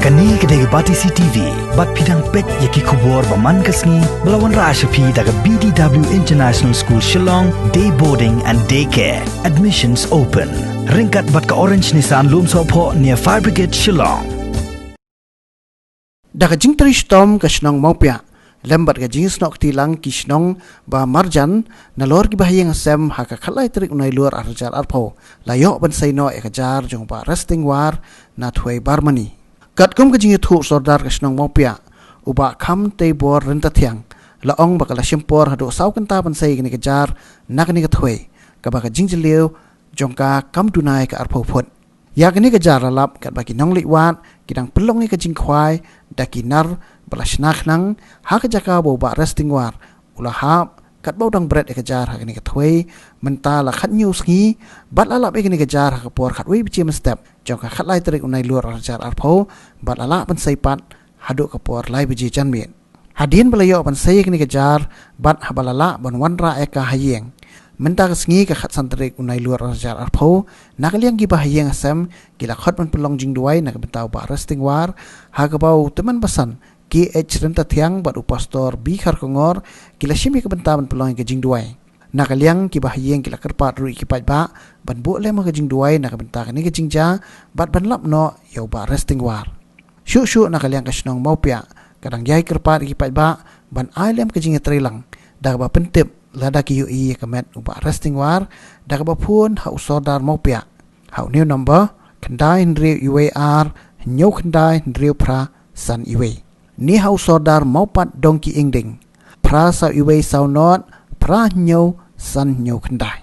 Kani kedai Batisi TV, bat pidang pet yaki kubur baman kasni melawan Rashapi daga BDW International School Shillong, day boarding and daycare. Admissions open. Ringkat bat ke Orange Nissan Lumsopo near Fire Brigade Shillong. Daga jing terish tom kasnong maupia. Lembat ga jing snok tilang kisnong ba marjan nalor ki bahayang sem haka khalai terik unai luar arjar arpo. Layok ban sayno ekajar jong ba resting war na thuai barmani. Kat kum ka jing thu sordar kasnong maupia. Uba kham te bor renta thiang. Laong ba kala shimpor hado saw kanta ban say gni kejar nak ni ka thuai. Ka ba ka jing jeliu jong ka kam dunai ka arpo phot. Ya kini kejar lalap kat bagi nong liwat kidang pelong ni ka jing khwai dakinar balasnak nang ha ka jaka bo ba resting war ulahap kat bau dang bread kejar ha kini kathwei menta la khat news ngi bat lalap kini kejar ha ka por khat wi bichi step jong ka khat lai trik unai luar arjar arpho bat ala pan sai pat hadu ka por lai biji janmin hadin balayo pan sai kini kejar bat ha balala bon wanra eka hayeng menta ka sngi ka khat santrik unai luar arjar arpho nakaliang gi bahayeng asam gila khat man pelong jing duai nak betau ba resting war ha ka bau teman pesan KH renta thiang bat upastor bi khar kongor kila shimi ka bentaman pelong ke jing duai nakaliang ki bahayeng kila kerpat ru ki ba ban bu le ma ke jing duai nak benta ni ke jing ja bat ban lap no yo ba resting war shu nakaliang ka snong maupia kadang yai kerpat ki ba ban ailem ke jing trelang dak ba pentip lada ki yu i kamet uba resting war dak ba phun ha usodar maupia ha new number khandai ndri UAR nyo khandai ndri pra san iwe ni hau sodar maupat dongki ingding pra sa iwe sau not pra nyo san nyo khandai